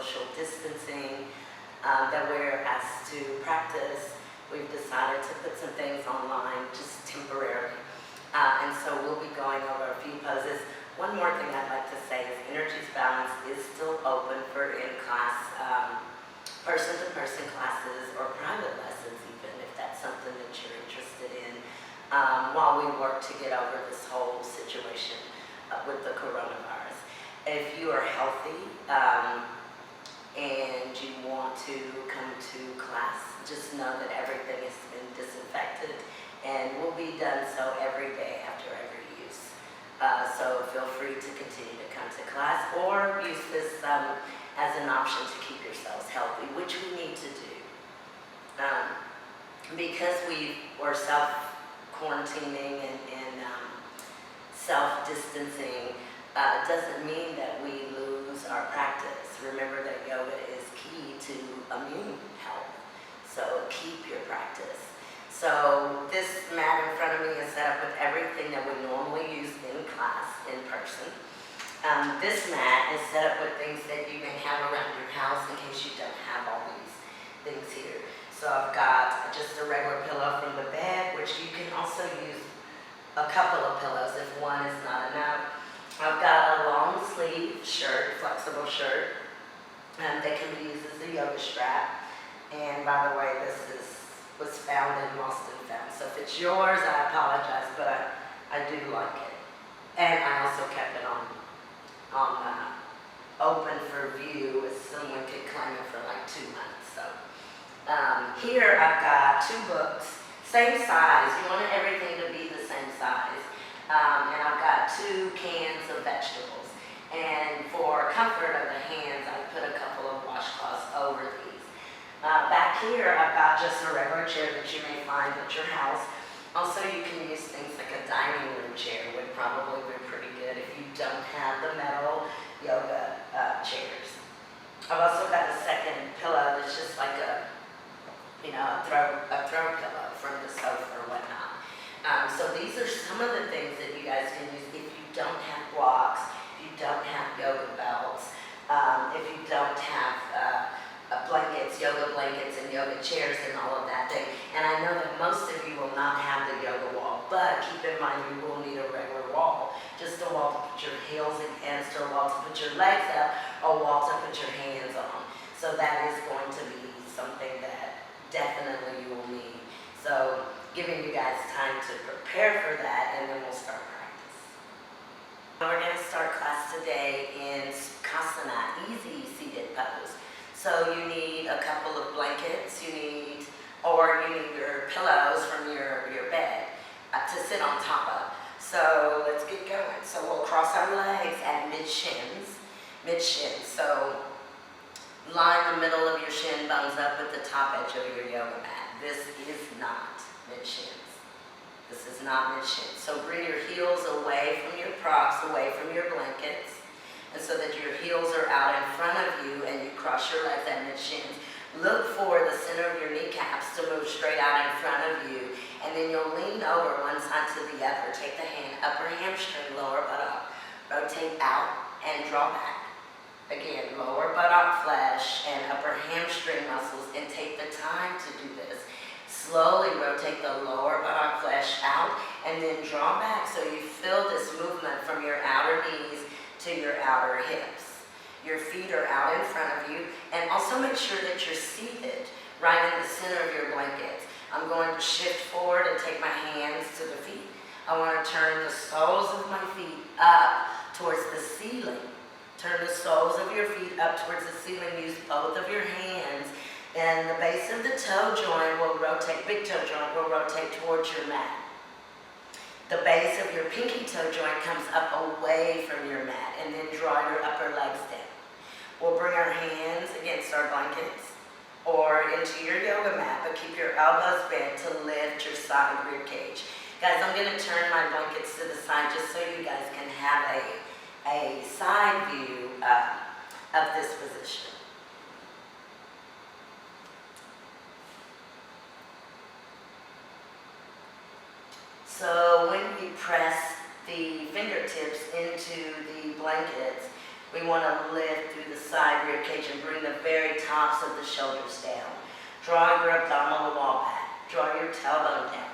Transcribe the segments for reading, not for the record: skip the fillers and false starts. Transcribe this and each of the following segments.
social distancing that we're asked to practice, we've decided to put some things online just temporarily. And so we'll be going over a few poses. One more thing I'd like to say is Energies Balance is still open for in-class, person-to-person classes or private lessons even, if that's something that you're interested in, while we work to get over this whole situation with the coronavirus. If you are healthy and you want to come to class, just know that everything has been disinfected and will be done so every day after every use. So feel free to continue to come to class or use this as an option to keep yourselves healthy, which we need to do. Because we were self-quarantining and self-distancing, doesn't mean that we lose our practice. Remember that yoga is key to immune health, so keep your practice. So this mat in front of me is set up with everything that we normally use in class, in person. This mat is set up with things that you may have around your house in case you don't have all these things here. So I've got just a regular pillow from the bed, which you can also use a couple of pillows if one is not enough. I've got a long sleeve shirt, flexible shirt, that can be used as a yoga strap. And by the way, this was found and lost and found. So if it's yours, I apologize, but I do like it. And I also kept it on open for view, as someone could claim it for like 2 months. So here I've got 2 books, same size. You want everything to be the same size. And I've got 2 cans of vegetables. And for comfort of the hands, I put a couple of washcloths over these. Back here, I've got just a regular chair that you may find at your house. Also, you can use things like a dining room chair would probably be pretty good if you don't have the metal yoga chairs. I've also got a second pillow that's just like a throw pillow from the sofa or whatnot. So these are some of the things that you guys can use if you don't have blocks, if you don't have yoga belts, if you don't have blankets, yoga blankets and yoga chairs and all of that thing. And I know that most of you will not have the yoga wall, but keep in mind you will need a regular wall. Just a wall to put your heels against, or a wall to put your legs up, or a wall to put your hands on. So that is going to be something that definitely you will need. So giving you guys time to prepare for that, and then we'll start practice. We're going to start class today in Sukhasana, easy seated pose. So you need a couple of blankets, you need your pillows from your bed to sit on top of. So let's get going. So we'll cross our legs at mid-shins. So line the middle of your shin bones up with the top edge of your yoga mat. This is not mid-shins. This is not mid-shins. So bring your heels away from your props, away from your blankets, and so that your heels are out in front of you and you cross your legs at mid-shins. Look for the center of your kneecaps to move straight out in front of you, and then you'll lean over one side to the other. Take the hand, upper hamstring, lower buttock. Rotate out and draw back. Again, lower buttock flesh and upper hamstring muscles, and take the time to do this. Slowly rotate the lower buttock flesh out and then draw back so you feel this movement from your outer knees to your outer hips. Your feet are out in front of you, and also make sure that you're seated right in the center of your blankets. I'm going to shift forward and take my hands to the feet. I want to turn the soles of my feet up towards the ceiling. Turn the soles of your feet up towards the ceiling. Use both of your hands, and the base of the toe joint will rotate, big toe joint will rotate towards your mat. The base of your pinky toe joint comes up away from your mat, and then draw your upper legs down. We'll bring our hands against our blankets or into your yoga mat, but keep your elbows bent to lift your side rib cage. Guys, I'm going to turn my blankets to the side just so you guys can have a side view of this position. So when we press the fingertips into the blankets, We want to lift through the side rib cage and bring the very tops of the shoulders down. Draw your abdominal wall back. Draw your tailbone down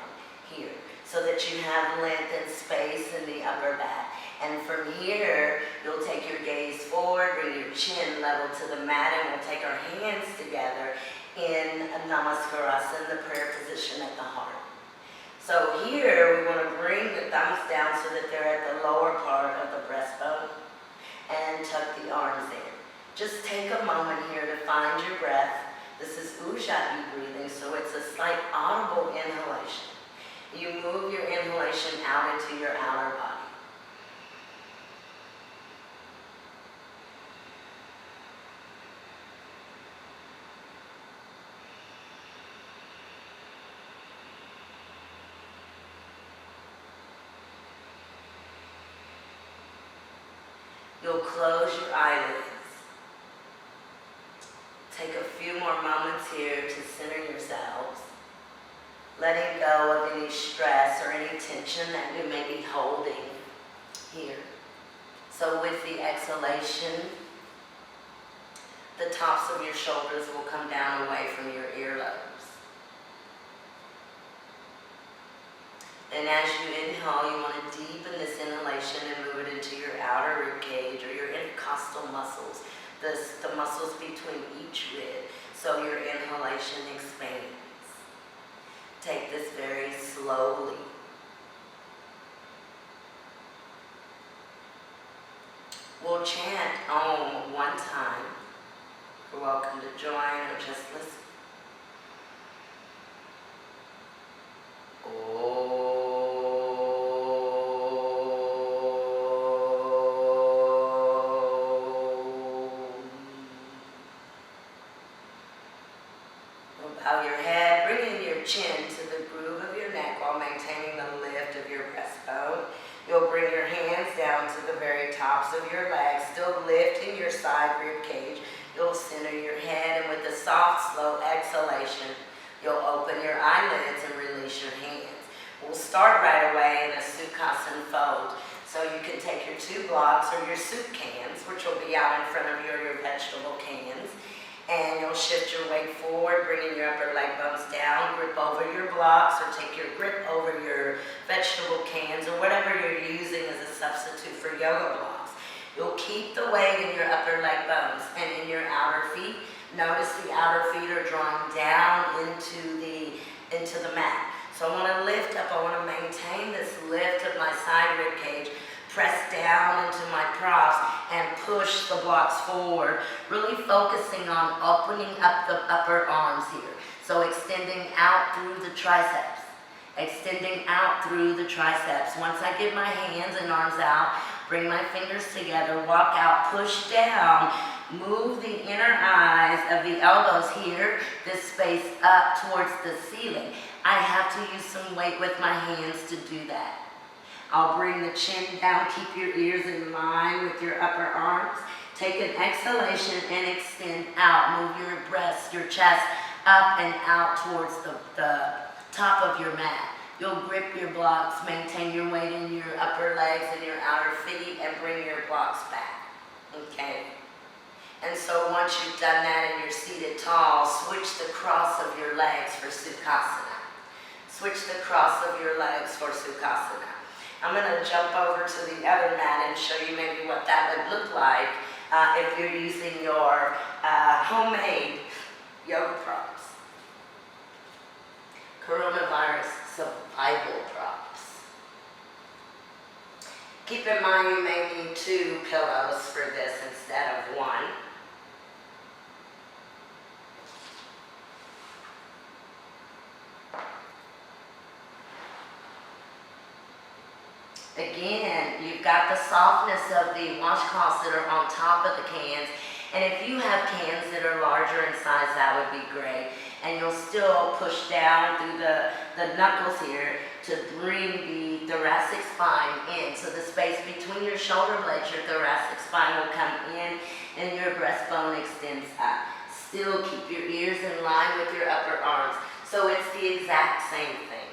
here so that you have length and space in the upper back. And from here, you'll take your gaze forward, bring your chin level to the mat, and we'll take our hands together in Namaskarasana, the prayer position at the heart. So here, we want to bring the thumbs down so that they're at the lower part of the breastbone, and tuck the arms in. Just take a moment here to find your breath. This is Ujjayi breathing, so it's a slight audible inhalation. You move your inhalation out into your outer body. You'll close your eyelids. Take a few more moments here to center yourselves, letting go of any stress or any tension that you may be holding here. So with the exhalation, the tops of your shoulders will come down away from your earlobes. And as you inhale, you want to deepen this inhalation and move it into your outer rib cage or your intercostal muscles, the muscles between each rib, so your inhalation expands. Take this very slowly. We'll chant Om one time. You're welcome to join or just listen. Bow your head, bringing your chin to the groove of your neck while maintaining the lift of your breastbone. You'll bring your hands down to the very tops of your legs, still lifting your side rib cage. You'll center your head, and with a soft, slow exhalation, you'll open your eyelids and release your hands. We'll start right away in a Sukhasana fold. So you can take your 2 blocks or your soup cans, which will be out in front of your vegetable cans, and you'll shift your weight forward, bringing your upper leg bones down, grip over your blocks, or take your grip over your vegetable cans, or whatever you're using as a substitute for yoga blocks. You'll keep the weight in your upper leg bones and in your outer feet. Notice the outer feet are drawing down into the mat. So I want to lift up, I want to maintain this lift of my side rib cage, press down into my props and push the blocks forward, really focusing on opening up the upper arms here. So extending out through the triceps, extending out through the triceps. Once I get my hands and arms out, bring my fingers together, walk out, push down, move the inner eyes of the elbows here, this space up towards the ceiling. I have to use some weight with my hands to do that. I'll bring the chin down, keep your ears in line with your upper arms. Take an exhalation and extend out. Move your breast, your chest up and out towards the top of your mat. You'll grip your blocks, maintain your weight in your upper legs and your outer feet, and bring your blocks back, okay? And so once you've done that and you're seated tall, switch the cross of your legs for Sukhasana. Switch the cross of your legs for Sukhasana. I'm going to jump over to the other mat and show you maybe what that would look like if you're using your homemade yoga props. Coronavirus survival props. Keep in mind you may need 2 pillows for this instead of 1. Again, you've got the softness of the washcloths that are on top of the cans. And if you have cans that are larger in size, that would be great. And you'll still push down through the knuckles here to bring the thoracic spine in. So the space between your shoulder blades, your thoracic spine will come in and your breastbone extends up. Still keep your ears in line with your upper arms. So it's the exact same thing,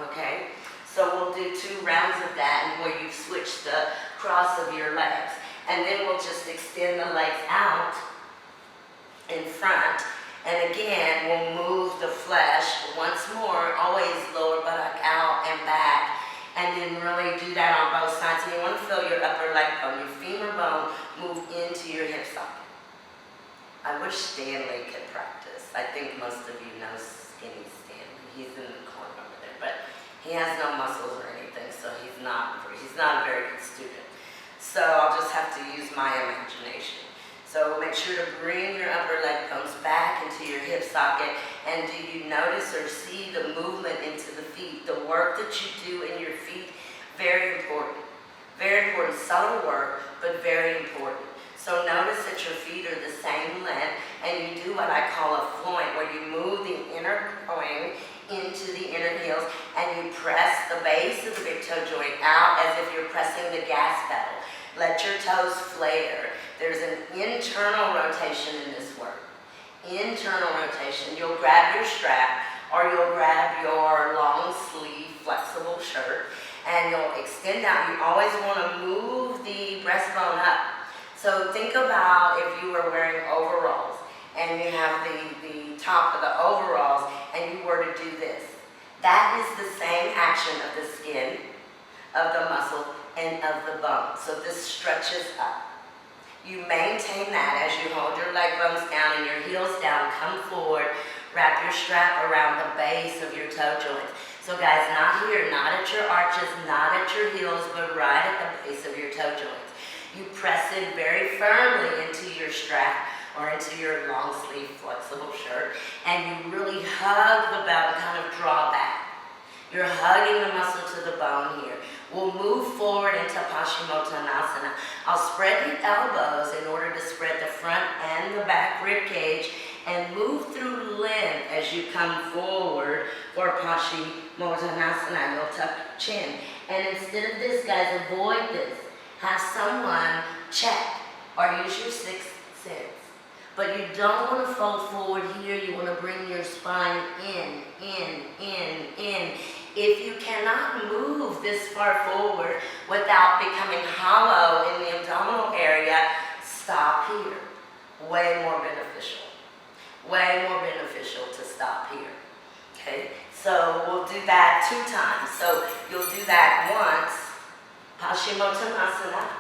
okay? So we'll do 2 rounds of that, and where you've switched the cross of your legs. And then we'll just extend the legs out in front. And again, we'll move the flesh once more, always lower buttock out and back. And then really do that on both sides. And you want to feel your upper leg bone, your femur bone move into your hip socket. I wish Stanley could practice. I think most of you know Skinny Stanley. He's in the corner over there, but he has no muscles or anything, so he's not a very good student. So I'll just have to use my imagination. So make sure to bring your upper leg bones back into your hip socket. And do you notice or see the movement into the feet? The work that you do in your feet, very important. Very important, subtle work, but very important. So notice that your feet are the same length, and you do what I call a floint, where you move the inner groin into the inner heels, and you press the base of the big toe joint out as if you're pressing the gas pedal. Let your toes flare. There's an internal rotation in this work. Internal rotation. You'll grab your strap, or you'll grab your long sleeve flexible shirt, and you'll extend out. You always want to move the breastbone up. So think about if you were wearing overalls, and you have the top of the overalls, and you were to do this. That is the same action of the skin, of the muscle, and of the bone. So this stretches up. You maintain that as you hold your leg bones down and your heels down. Come forward. Wrap your strap around the base of your toe joints. So guys, not here, not at your arches, not at your heels, but right at the base of your toe joints. You press in very firmly into your strap or into your long sleeve flexible shirt, and you really hug the belt and kind of draw back. You're hugging the muscle to the bone here. We'll move forward into Paschimottanasana. I'll spread the elbows in order to spread the front and the back rib cage, and move through length as you come forward for Paschimottanasana. You'll tuck your chin. And instead of this, guys, avoid this. Have someone check or use your sixth sense. But you don't want to fold forward here. You want to bring your spine in. If you cannot move this far forward without becoming hollow in the abdominal area, stop here. Way more beneficial. Way more beneficial to stop here. Okay, so we'll do that 2 times. So you'll do that once, Paschimottanasana.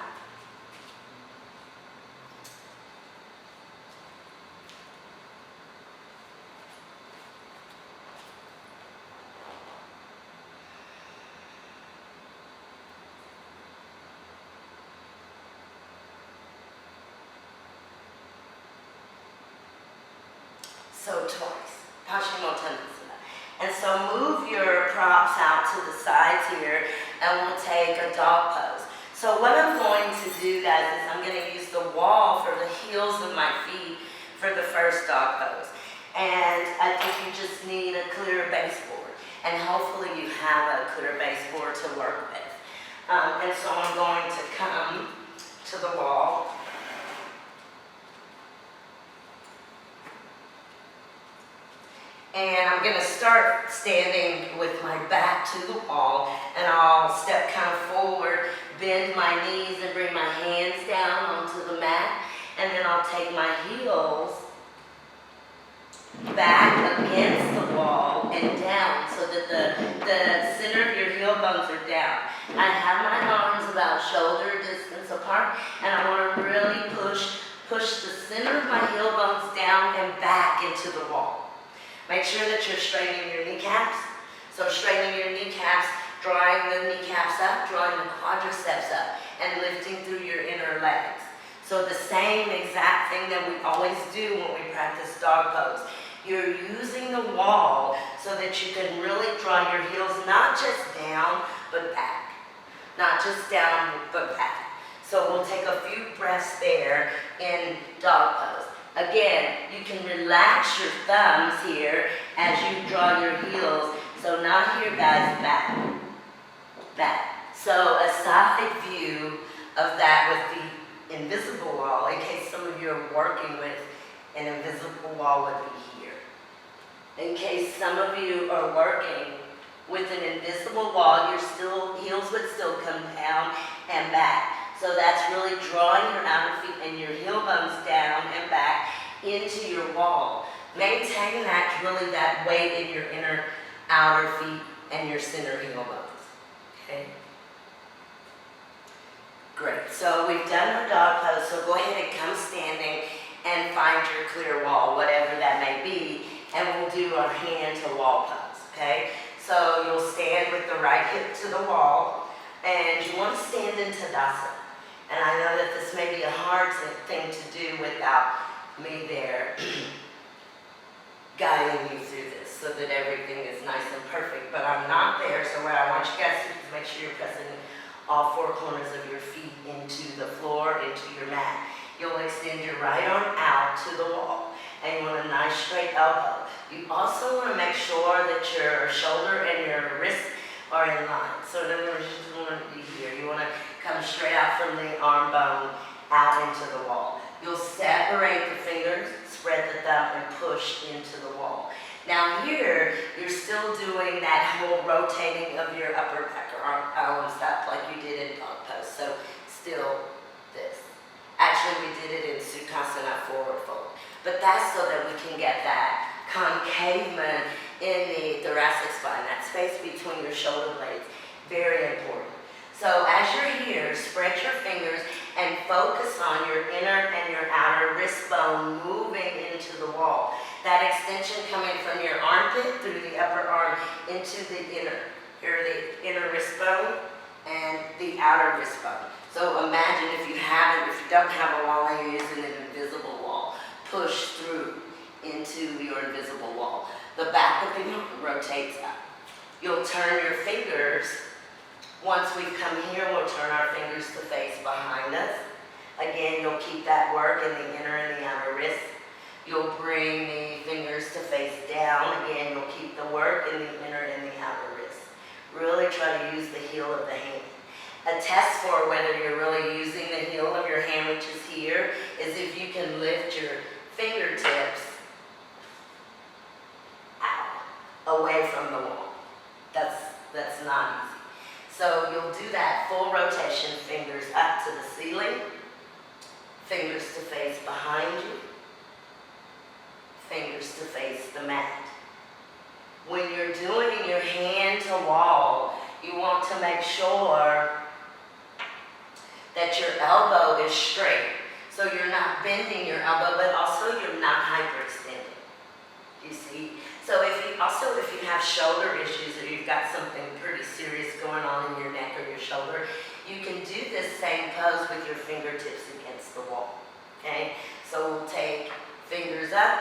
So twice, Paschimottanasana. And so move your props out to the sides here, and we'll take a dog pose. So what I'm going to do, guys, is I'm going to use the wall for the heels of my feet for the first dog pose. And I think you just need a clear baseboard, and hopefully you have a clear baseboard to work with. And so I'm going to come to the wall. And I'm going to start standing with my back to the wall, and I'll step kind of forward, bend my knees, and bring my hands down onto the mat. And then I'll take my heels back against the wall and down so that the center of your heel bones are down. I have my arms about shoulder distance apart, and I want to really push the center of my heel bones down and back into the wall. Make sure that you're straightening your kneecaps. So straightening your kneecaps, drawing the kneecaps up, drawing the quadriceps up, and lifting through your inner legs. So the same exact thing that we always do when we practice dog pose. You're using the wall so that you can really draw your heels not just down, but back. Not just down, but back. So we'll take a few breaths there in dog pose. Again, you can relax your thumbs here as you draw your heels. So not here, guys, back. Back. So a side view of that with the invisible wall, in case some of you are working with an invisible wall, would be here. In case some of you are working with an invisible wall, your heels would still come down and back. So that's really drawing your outer feet and your heel bones down and back into your wall. Maintain that, really that weight in your inner outer feet and your center heel bones. Okay? Great. So we've done our dog pose, so go ahead and come standing and find your clear wall, whatever that may be, and we'll do our hand to wall pose, okay? So you'll stand with the right hip to the wall, and you want to stand in Tadasana. And I know that this may be a hard thing to do without me there guiding you through this so that everything is nice and perfect, but I'm not there, so what I want you guys to do is make sure you're pressing all four corners of your feet into the floor, into your mat. You'll extend your right arm out to the wall, and you want a nice straight elbow. You also want to make sure that your shoulder and your wrist are in line. So in other words, you just want to be here. You want to come straight out from the arm bone out into the wall. You'll separate the fingers, spread the thumb, and push into the wall. Now here, you're still doing that whole rotating of your upper back or arms up like you did in dog pose. So still this. Actually, we did it in Sukhasana, forward fold. But that's so that we can get that concavement in the thoracic spine, that space between your shoulder blades. Very important. So as you're here, spread your fingers and focus on your inner and your outer wrist bone moving into the wall. That extension coming from your armpit through the upper arm into the inner. Here the inner wrist bone and the outer wrist bone. So imagine if you don't have a wall and you're using an invisible wall, push through into your invisible wall. The back of the arm rotates up. You'll turn your fingers. Once we've come here, we'll turn our fingers to face behind us. Again, you'll keep that work in the inner and the outer wrist. You'll bring the fingers to face down. Again, you'll keep the work in the inner and the outer wrist. Really try to use the heel of the hand. A test for whether you're really using the heel of your hand, which is here, is if you can lift your fingertips out, away from the wall. That's not easy. So you'll do that full rotation, fingers up to the ceiling, fingers to face behind you, fingers to face the mat. When you're doing your hand to wall, you want to make sure that your elbow is straight. So you're not bending your elbow, but also you're not hyperextending. You see? So if you have shoulder issues or you've got something pretty serious going on in your neck or your shoulder, you can do this same pose with your fingertips against the wall. Okay? So we'll take fingers up,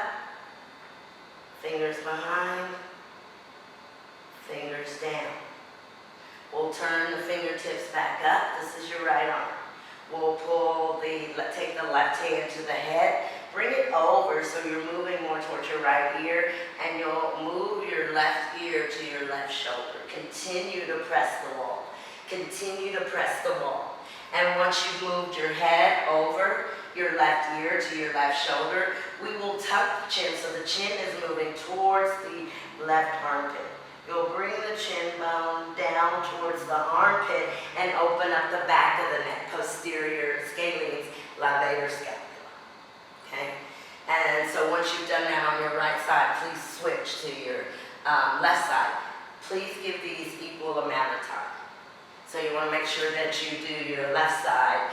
fingers behind, fingers down. We'll turn the fingertips back up. This is your right arm. We'll take the left hand to the head, bring it over so you're moving more towards your right ear, and you'll move your left ear to your left shoulder. Continue to press the wall. Continue to press the wall. And once you've moved your head over your left ear to your left shoulder, we will tuck the chin so the chin is moving towards the left armpit. You'll bring the chin bone down towards the armpit and open up the back of the neck, posterior scalenes, levator scapula. Okay? And so once you've done that on your right side, please switch to your left side. Please give these equal amount of time. So you want to make sure that you do your left side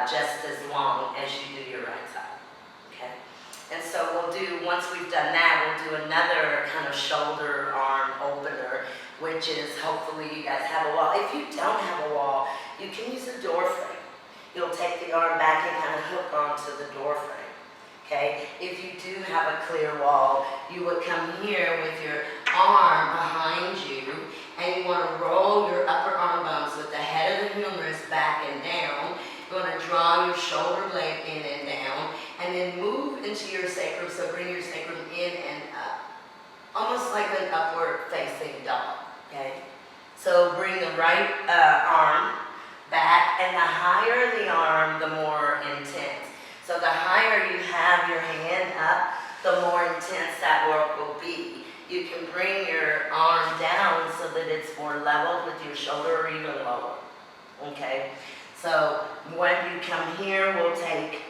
just as long as you do your right side. Okay? And so once we've done that, we'll do another kind of shoulder arm opener, which is hopefully you guys have a wall. If you don't have a wall, you can use a door frame. You'll take the arm back and kind of hook onto the door frame. Okay? If you do have a clear wall, you would come here with your arm behind you, and you want to roll your upper arm bones with the head of the humerus back and down. You want to draw your shoulder blade in and down, and then move into your sacrum, so bring your sacrum in and up. Almost like an upward facing dog, okay? So bring the right arm back, and the higher the arm, the more intense. So the higher you have your hand up, the more intense that work will be. You can bring your arm down so that it's more leveled with your shoulder or even lower, okay? So when you come here, we'll take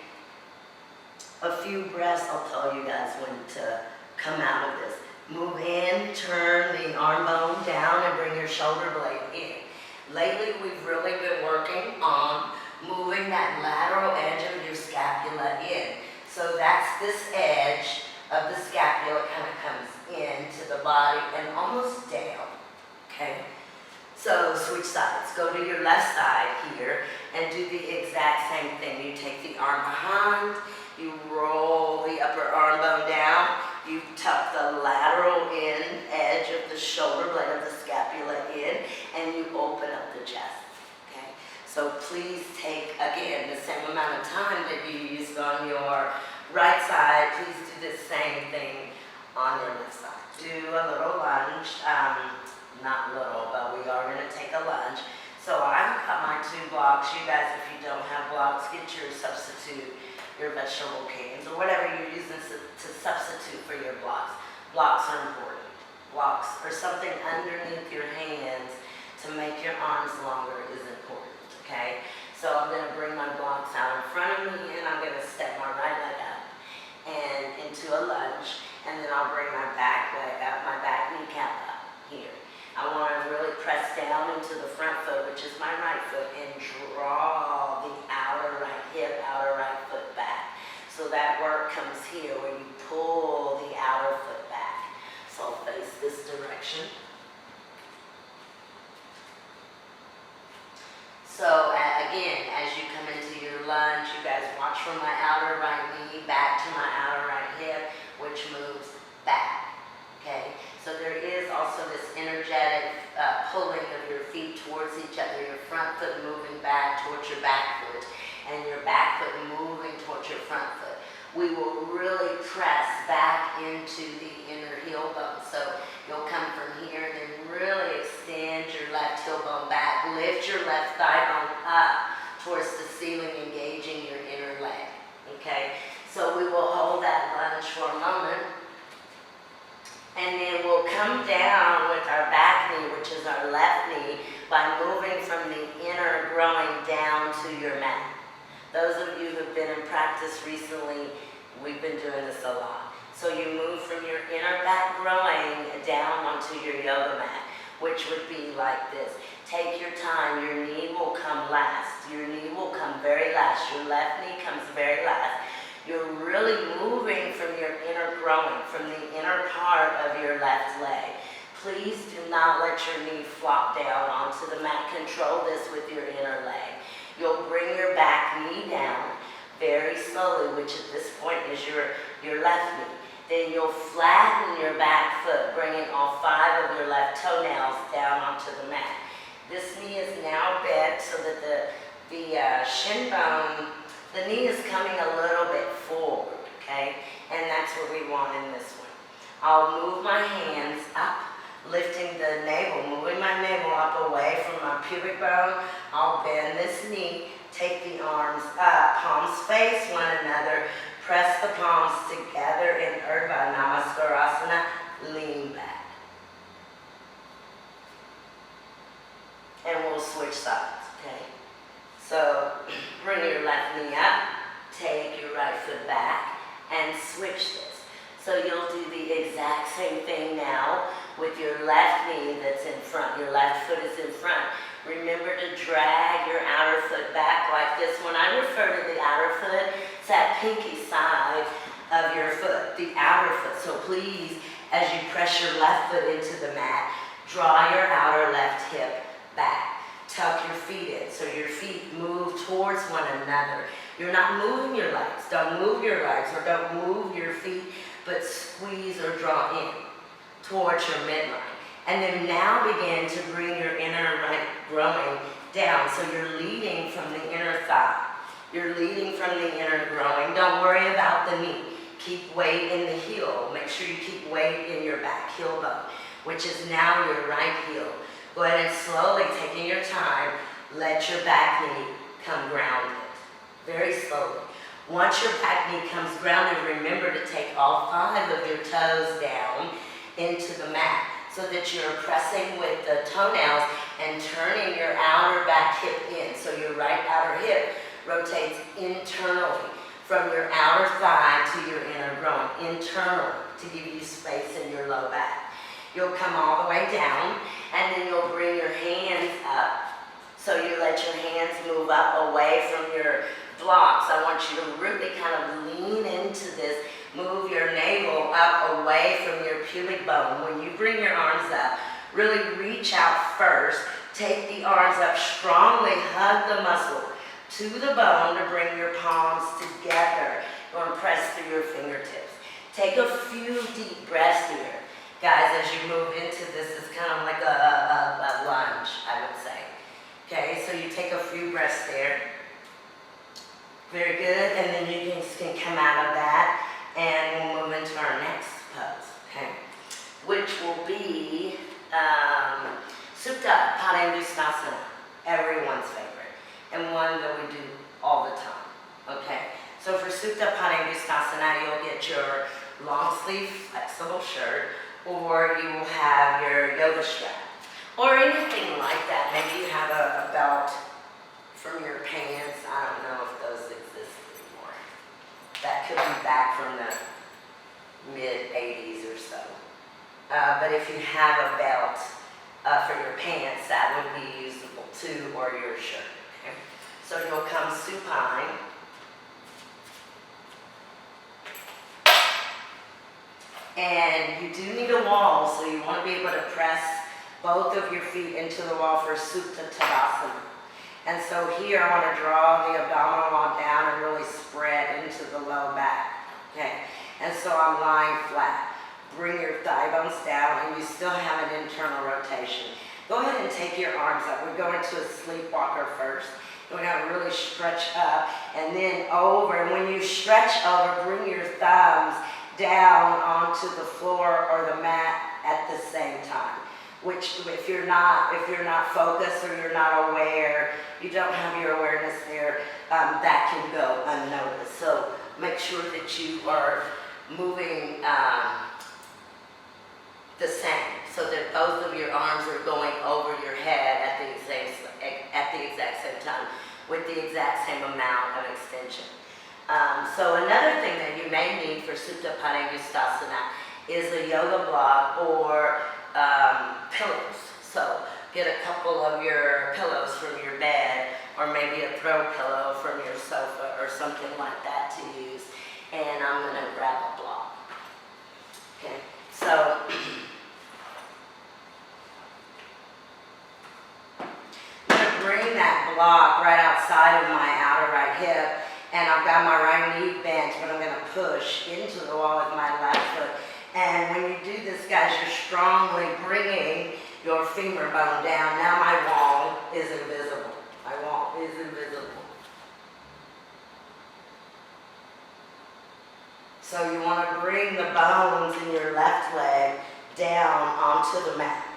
a few breaths. I'll tell you guys when to come out of this. Move in, turn the arm bone down, and bring your shoulder blade in. Lately, we've really been working on moving that lateral edge of your scapula in. So that's this edge of the scapula kind of comes into the body and almost down, okay? So switch sides. Go to your left side here and do the exact same thing. You take the arm behind, you roll the upper arm bone down, you tuck the lateral edge of the shoulder blade of the scapula in, and you open up the chest, okay? So please take, again, the same amount of time that you used on your right side. Please do the same thing on your left side. Do a little lunge, not little, but we are going to take a lunge. So I've got my 2 blocks. You guys, if you don't have blocks, get your substitute, your vegetable cans, or whatever you're using to substitute for your blocks. Blocks are important. Blocks or something underneath your hands to make your arms longer is important, okay? So I'm going to bring my blocks out in front of me, and I'm going to step my right leg up and into a lunge, and then I'll bring my back leg up, my back kneecap up here. I want to really press down into the front foot, which is my right foot, and draw the outer right hip, outer right foot back. So that work comes here where you pull the outer foot back. So I'll face this direction. So again, as you come into your lunge, you guys watch from my outer right knee back to my outer right hip, which moves back, okay? So there is also this energetic pulling of your feet towards each other, your front foot moving back towards your back foot, and your back foot moving towards your front foot. We will really press back into the inner heel bone. So you'll come from here and then really extend your left heel bone back. Lift your left thigh bone up towards the ceiling, engaging your inner leg, okay? So we will hold that lunge for a moment. And then we'll come down with our back knee, which is our left knee, by moving from the inner groin down to your mat. Those of you who've been in practice recently, we've been doing this a lot. So you move from your inner back groin down onto your yoga mat, which would be like this. Take your time. Your knee will come last. Your knee will come very last. Your left knee comes very last. You're really moving from your inner groin, from the inner part of your left leg. Please do not let your knee flop down onto the mat. Control this with your inner leg. You'll bring your back knee down very slowly, which at this point is your left knee. Then you'll flatten your back foot, bringing all 5 of your left toenails down onto the mat. This knee is now bent so that the shin bone, the knee is coming a little bit forward, okay? And that's what we want in this one. I'll move my hands up, lifting the navel, moving my navel up away from my pubic bone. I'll bend this knee, take the arms up, palms face one another, press the palms together in Urdhva Namaskarasana, lean back. And we'll switch sides, okay? So bring your left knee up, take your right foot back, and switch this. So you'll do the exact same thing now with your left knee that's in front. Your left foot is in front. Remember to drag your outer foot back like this. When I refer to the outer foot, it's that pinky side of your foot, the outer foot. So please, as you press your left foot into the mat, draw your outer left hip back. Tuck your feet in so your feet move towards one another. You're not moving your legs. Don't move your legs or don't move your feet, but squeeze or draw in towards your midline. And then now begin to bring your inner right groin down. So you're leading from the inner thigh. You're leading from the inner groin. Don't worry about the knee. Keep weight in the heel. Make sure you keep weight in your back heel bone, which is now your right heel. Go ahead and slowly, taking your time, let your back knee come grounded. Very slowly. Once your back knee comes grounded, remember to take all 5 of your toes down into the mat so that you're pressing with the toenails and turning your outer back hip in. So your right outer hip rotates internally from your outer thigh to your inner groin, internally, to give you space in your low back. You'll come all the way down, and then you'll bring your hands up. So you let your hands move up away from your blocks. I want you to really kind of lean into this. Move your navel up away from your pubic bone. When you bring your arms up, really reach out first. Take the arms up strongly, hug the muscle to the bone to bring your palms together. You want to press through your fingertips. Take a few deep breaths here. Guys, as you move into this, it's kind of like a lunge, I would say. Okay, so you take a few breaths there. Very good, and then you can come out of that, and we'll move into our next pose, okay? Which will be Supta Padangusthasana, everyone's favorite, and one that we do all the time, okay? So for Supta Padangusthasana, you'll get your long sleeve flexible shirt, or you will have your yoga strap, or anything like that. Maybe you have a belt from your pants. I don't know if those exist anymore. That could be back from the mid-80s or so. But if you have a belt for your pants, that would be usable too, or your shirt. Okay? So you'll come supine. And you do need a wall, so you want to be able to press both of your feet into the wall for Supta Tadasana. And so here I want to draw the abdominal wall down and really spread into the low back. Okay, and so I'm lying flat. Bring your thigh bones down, and you still have an internal rotation. Go ahead and take your arms up. We go into a sleepwalker first. We're going to really stretch up and then over. And when you stretch over, bring your thumbs down onto the floor or the mat at the same time. Which, if you're not focused or you're not aware, you don't have your awareness there, that can go unnoticed. So make sure that you are moving the same, so that both of your arms are going over your head at the exact same time, with the exact same amount of extension. So another thing that you may need for Supta Padangusthasana is a yoga block or pillows. So get a couple of your pillows from your bed, or maybe a throw pillow from your sofa or something like that to use. And I'm going to grab a block. Okay, so I'm going to bring that block right outside of my outer right hip, and I've got my right knee bent, but I'm going to push into the wall with my left foot. And when you do this, guys, you're strongly bringing your femur bone down. Now my wall is invisible. My wall is invisible. So you want to bring the bones in your left leg down onto the mat.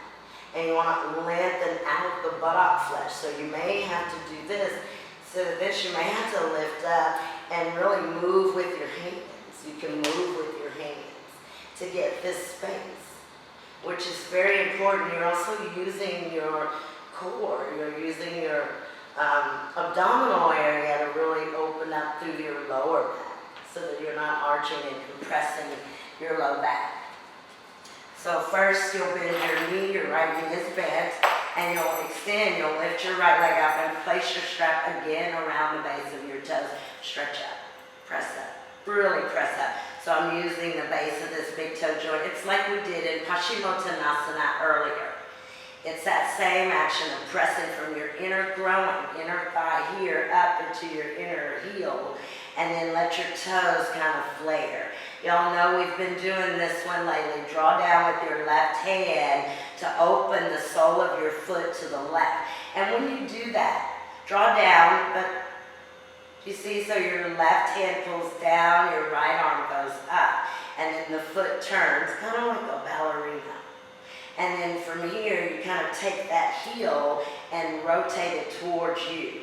And you want to lengthen out the buttock flesh. So you may have to do this. So this, you may have to lift up and really move with your hands. You can move with your hands to get this space, which is very important. You're also using your core. You're using your abdominal area to really open up through your lower back, so that you're not arching and compressing your low back. So first, you'll bend your knee. Your right knee is bent, and you'll extend. You'll lift your right leg up and place your strap again around the base of your toes. Stretch up, press up, really press up. So I'm using the base of this big toe joint. It's like we did in Paschimottanasana earlier. It's that same action of pressing from your inner groin, inner thigh here, up into your inner heel, and then let your toes kind of flare. Y'all know we've been doing this one lately. Draw down with your left hand to open the sole of your foot to the left. And when you do that, draw down, but you see, so your left hand pulls down, your right arm goes up, and then the foot turns, kind of like a ballerina. And then from here, you kind of take that heel and rotate it towards you.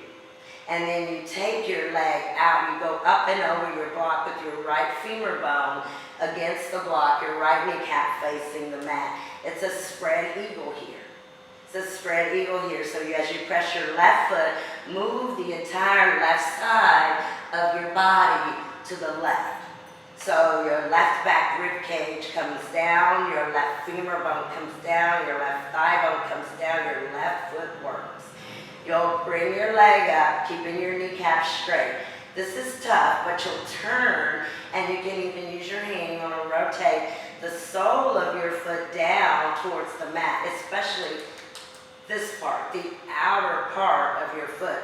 And then you take your leg out, you go up and over your block with your right femur bone against the block, your right kneecap facing the mat. It's a spread eagle here. It's a spread eagle here. So as you press your left foot, move the entire left side of your body to the left. So your left back rib cage comes down, your left femur bone comes down, your left thigh bone comes down, your left foot works. You'll bring your leg up, keeping your kneecap straight. This is tough, but you'll turn, and you can even use your hand. You want to rotate the sole of your foot down towards the mat, especially this part, the outer part of your foot.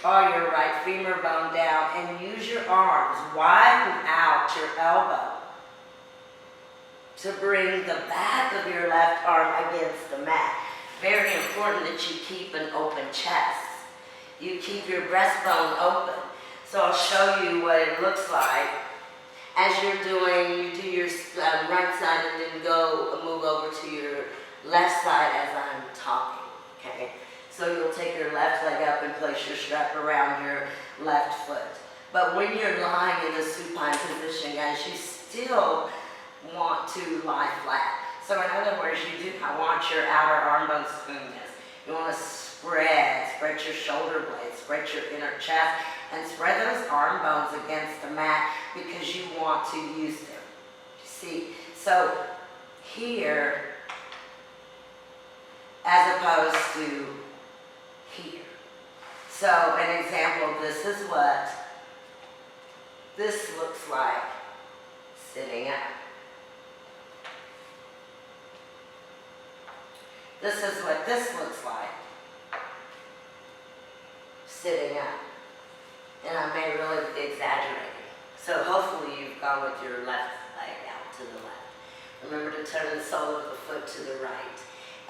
Draw your right femur bone down and use your arms, widen out your elbow to bring the back of your left arm against the mat. Very important that you keep an open chest. You keep your breastbone open. So I'll show you what it looks like. As you're doing, you do your right side and then move over to your left side as I'm talking, okay? So you'll take your left leg up and place your strap around your left foot. But when you're lying in a supine position, guys, you still want to lie flat. So in other words, you do not want your outer arm bones to move. You want to spread your shoulder blades, spread your inner chest, and spread those arm bones against the mat because you want to use them. See, so here, as opposed to here. So an example, this is what this looks like sitting up. This is what this looks like sitting up. And I may really be exaggerating. So hopefully you've gone with your left leg out to the left. Remember to turn the sole of the foot to the right.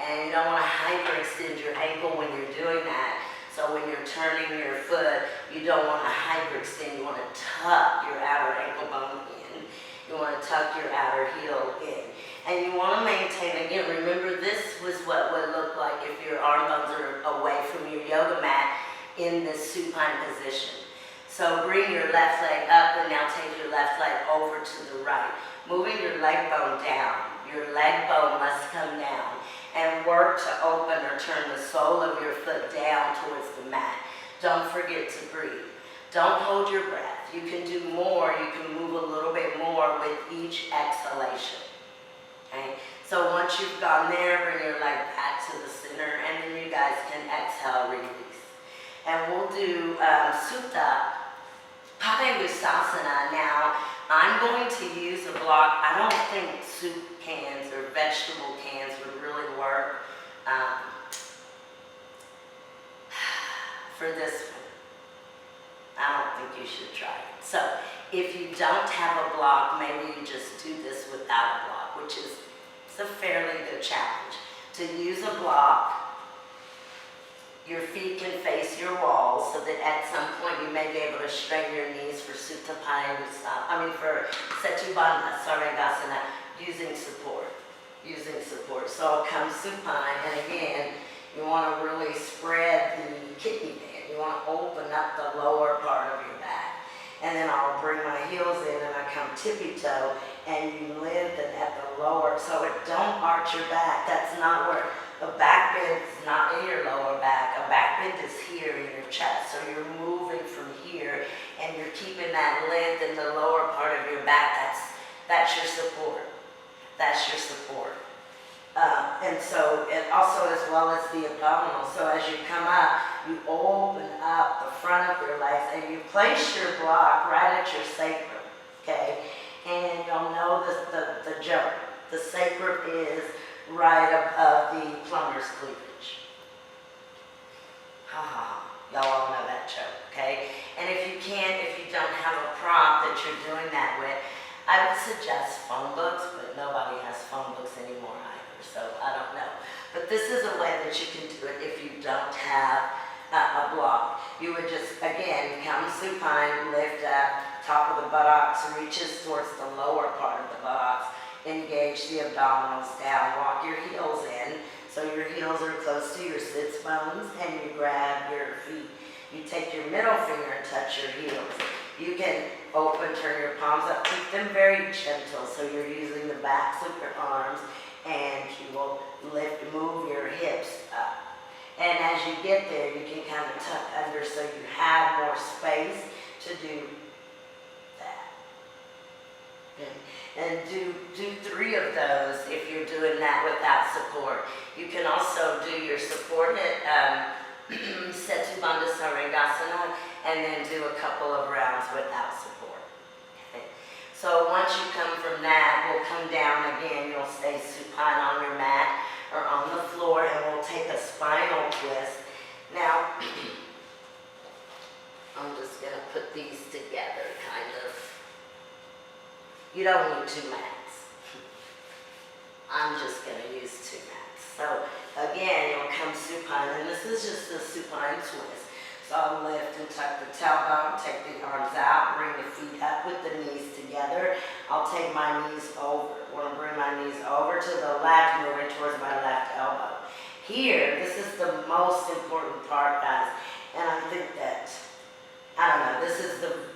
And you don't want to hyperextend your ankle when you're doing that. So when you're turning your foot, you don't want to hyperextend. You want to tuck your outer ankle bone in. You want to tuck your outer heel in. And you want to maintain, again, remember this was what would look like if your arm bones are away from your yoga mat in this supine position. So bring your left leg up and now take your left leg over to the right. Moving your leg bone down. Your leg bone must come down. And work to open or turn the sole of your foot down towards the mat. Don't forget to breathe. Don't hold your breath. You can do more. You can move a little bit more with each exhalation. Okay? So once you've gone there, bring your leg back to the center, and then you guys can exhale, release. And we'll do Supta Padangusasana. Now, I'm going to use a block. I don't think soup cans or vegetable cans would really work for this one. I don't think you should try it. So, if you don't have a block, maybe you just do this without a block, which is a fairly good challenge. To use a block, your feet can face your walls so that at some point you may be able to straighten your knees for for Setubandha Sarvangasana, using support. So I'll come supine, and again, you want to really spread the kidney band. You want to open up the lower part of your back. And then I'll bring my heels in and I come tippy-toe, and you lengthen at the lower, so it don't arch your back. That's not where, a back bend is not in your lower back. A back bend is here in your chest. So you're moving from here and you're keeping that length in the lower part of your back. That's your support. That's your support. And so, and also as well as the abdominal. So as you come up, you open up the front of your legs and you place your block right at your sacrum, okay? And you'll know the joke. The sacrum is right above the plumber's cleavage. Ha ha ha. Y'all all know that joke, okay? And if you don't have a prop that you're doing that with, I would suggest phone books, but nobody has phone books anymore either, so I don't know. But this is a way that you can do it if you don't have a block. You would just, again, come supine, lift up, top of the buttocks reaches towards the lower part of the buttocks, engage the abdominals down, walk your heels in, so your heels are close to your sits bones, and you grab your feet. You take your middle finger and touch your heels. You can open, turn your palms up, keep them very gentle, so you're using the backs of your arms, and you will move your hips up. And as you get there, you can kind of tuck under so you have more space to do that. Okay. And do 3 of those if you're doing that without support. You can also do your supported Setu Bandha Sarangasana and then do a couple of rounds without support. Okay. So once you come from that, we'll come down again. You'll stay supine on your mat or on the floor, and we'll take a spinal twist. Now, I'm just going to put these together, kind of. You don't need 2 mats. I'm just going to use 2 mats. So again, you'll come supine, and this is just a supine twist. So I'll lift and tuck the tailbone, take the arms out, bring the feet up with the knees together. I'll take my knees over. I want to bring my knees over to the left, moving towards my left elbow. Here, this is the most important part, guys, and I think that, I don't know,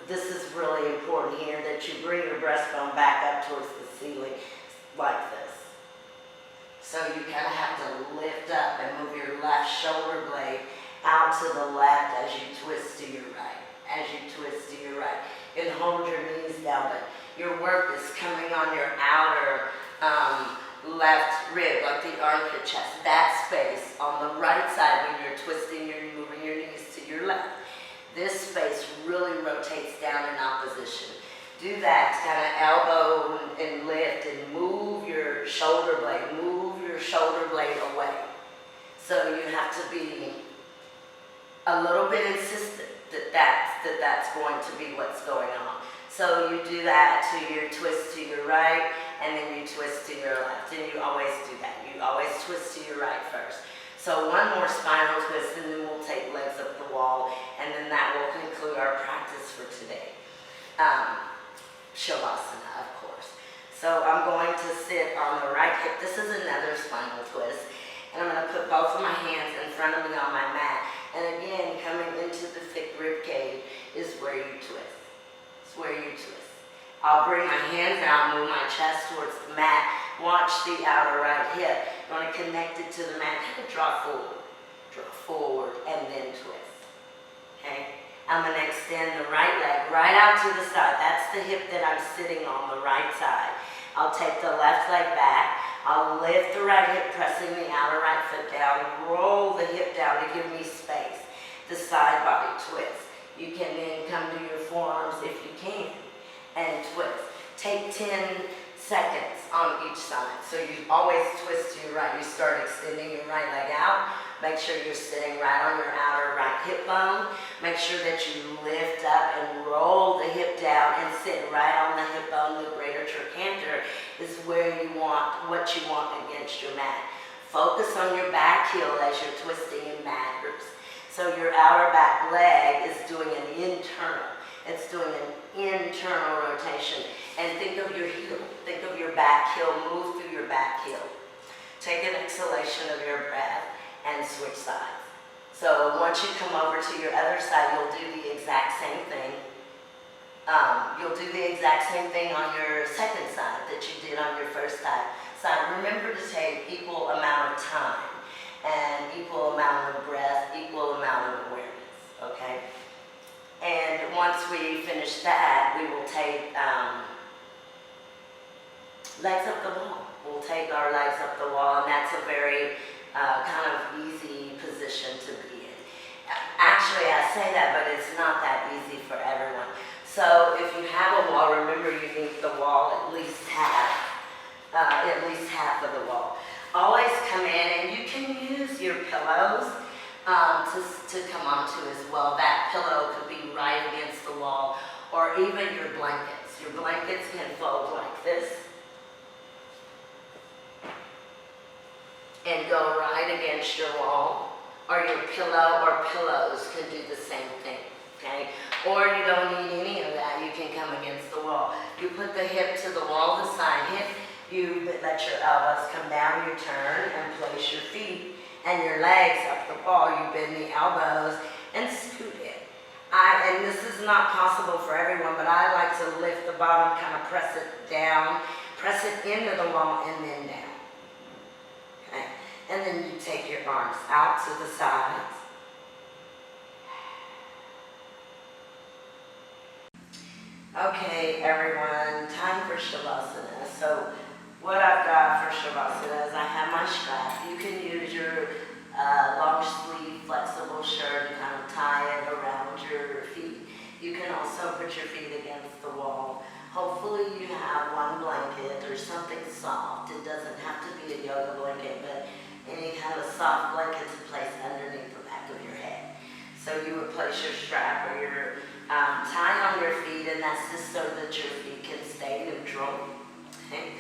this is really important here, that you bring your breastbone back up towards the ceiling like this. So you kind of have to lift up and move your left shoulder blade out to the left as you twist to your right. As you twist to your right. You can hold your knees down, but your work is coming on your outer left rib, like the armpit chest. That space on the right side when you're twisting, you're moving your knees to your left. This space really rotates down in opposition. Do that, kind of elbow and lift and move your shoulder blade away. So you have to be a little bit insistent that that's going to be what's going on. So you do that to your twist to your right, and then you twist to your left. And you always do that. You always twist to your right first. So one more spinal twist, and then we'll take legs up the wall, and then that will conclude our practice for today. Shavasana, of course. So I'm going to sit on the right hip. This is another spinal twist. And I'm going to put both of my hands in front of me on my mat. And again, coming into the thick rib cage is where you twist. It's where you twist. I'll bring my hands out, move my chest towards the mat. Watch the outer right hip. You want to connect it to the mat. Kind of draw forward, and then twist. Okay? I'm going to extend the right leg right out to the side. That's the hip that I'm sitting on, the right side. I'll take the left leg back. I'll lift the right hip, pressing the outer right foot down. Roll the hip down to give me space. The side body twist. You can then come to your forearms if you can and twist. Take 10 seconds on each side. So you always twist to your right. You start extending your right leg out. Make sure you're sitting right on your outer right hip bone. Make sure that you lift up and roll the hip down and sit right on the hip bone. The greater trochanter is where you want, what you want against your mat. Focus on your back heel as you're twisting in mat groups. So your outer back leg is doing an internal. It's doing an internal rotation. And think of your heel. Think of your back heel. Move through your back heel. Take an exhalation of your breath and switch sides. So once you come over to your other side, you'll do the exact same thing. You'll do the exact same thing on your second side that you did on your first side. Remember to take equal amount of time and equal amount of breath, equal amount of awareness, okay? And once we finish that, we will take legs up the wall. We'll take our legs up the wall, and that's a very kind of easy position to be in. Actually, I say that, but it's not that easy for everyone. So if you have a wall, remember you need the wall at least half of the wall. Always come in, and you can use your pillows to come onto as well. That pillow could be right against the wall, or even your blankets. Your blankets can fold like this and go right against your wall, or your pillow or pillows can do the same thing, okay? Or you don't need any of that, you can come against the wall. You put the hip to the wall, the side hip, you let your elbows come down, you turn and place your feet and your legs up the wall. You bend the elbows and scoot in. And this is not possible for everyone, but I like to lift the bottom, kind of press it down, press it into the wall and then down. And then you take your arms out to the sides. Okay, everyone, time for Shavasana. So what I've got for Shavasana is I have my strap. You can use your long sleeve flexible shirt and kind of tie it around your feet. You can also put your feet against the wall. Hopefully you have one blanket or something soft. It doesn't have to be a yoga blanket, but any kind of soft blanket to place underneath the back of your head. So you would place your strap or your tie on your feet, and that's just so that your feet can stay neutral. Okay?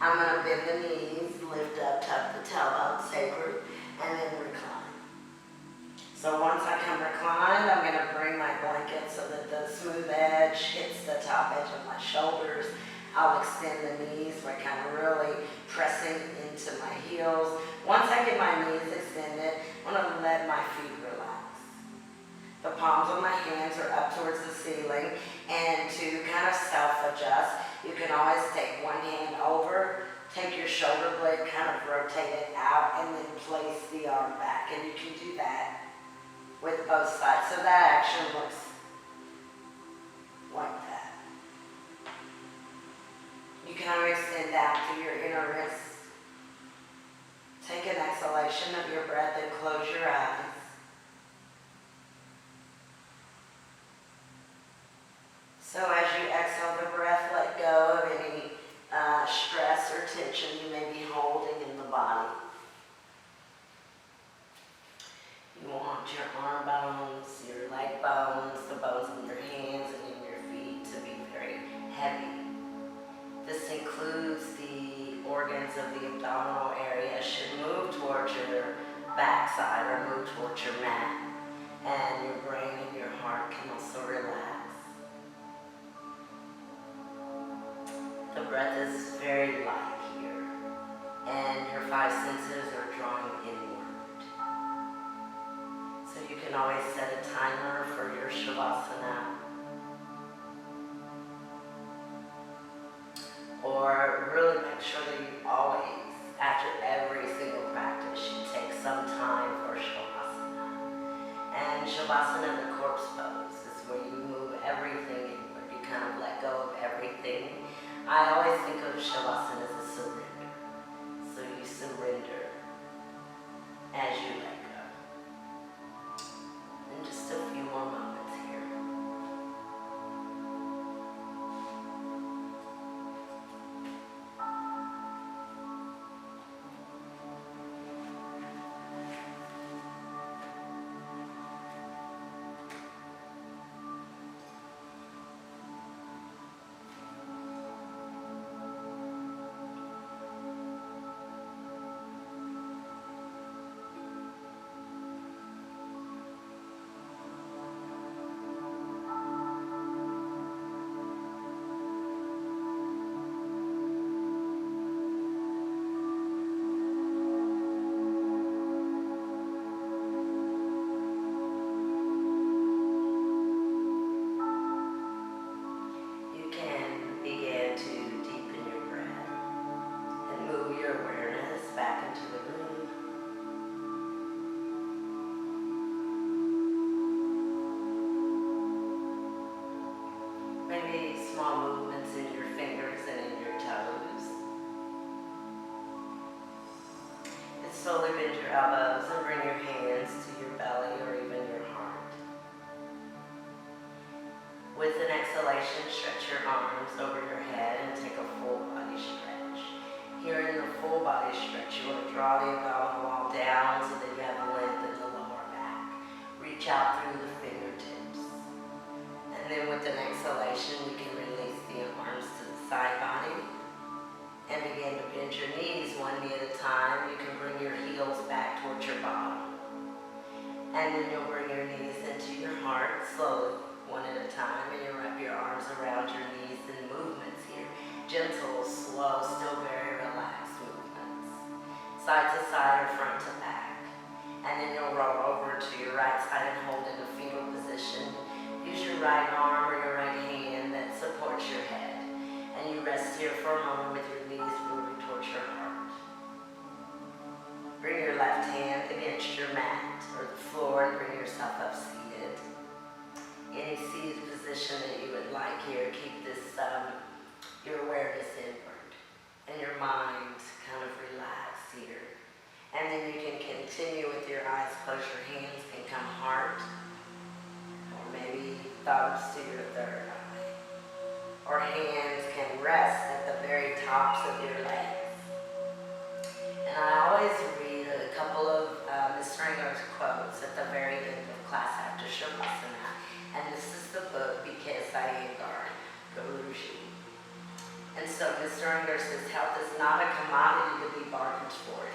I'm going to bend the knees, lift up, tuck the tailbone, sacred, and then recline. So once I come reclined, I'm going to bring my blanket so that the smooth edge hits the top edge of my shoulders. I'll extend the knees by kind of really pressing into my heels. Once I get my knees extended, I'm going to let my feet relax. The palms of my hands are up towards the ceiling, and to kind of self-adjust, you can always take one hand over, take your shoulder blade, kind of rotate it out, and then place the arm back. And you can do that with both sides. So that action looks like that. You can always extend down to your inner wrists. Take an exhalation of your breath and close your eyes. So as you exhale the breath, let go of any stress or tension you may be holding in the body. You want your arm bones, your leg bones, the bones in your hands and in your feet to be very heavy. This includes the organs of the abdominal area should move towards your backside or move towards your mat. And your brain and your heart can also relax. The breath is very light here, and your five senses are drawing inward. So you can always set a timer for your Shavasana, or really make sure that you always, after every single practice, you take some time for Shavasana. And Shavasana, the corpse pose, is where you move everything inward. You kind of let go of everything. I always think of Shavasana as a surrender. So you surrender as you let go. And just a few more moments here. Maybe small movements in your fingers and in your toes. And slowly bend your elbows and bring your hands to your belly or even your heart. With an exhalation, stretch your arms over your head and take a full body stretch. Here in the full body stretch, you want to draw the abdominal wall down so that you have length in the lower back. Reach out through the fingertips. And then with an exhalation, you can release the arms to the side body and begin to bend your knees one knee at a time. You can bring your heels back towards your bottom. And then you'll bring your knees into your heart slowly, one at a time, and you'll wrap your arms around your knees in movements here. Gentle, slow, still very relaxed movements. Side to side or front to back. And then you'll roll over to your right side and hold in a fetal position. Use your right arm or your right hand that supports your head. And you rest here for a moment with your knees moving towards your heart. Bring your mat or the floor and bring yourself up seated. Any seated position that you would like here, keep this, your awareness inward and your mind kind of relax here. And then you can continue with your eyes closed, your hands can come heart, or maybe thumbs to your third eye. Or hands can rest at the very tops of your legs. And I always read a couple of Ms. Ringer's quotes at the very end of class after Shavasana. And this is the book, PE Iyengar Teacher. And so Ms. Ringer says, health is not a commodity to be bargained for.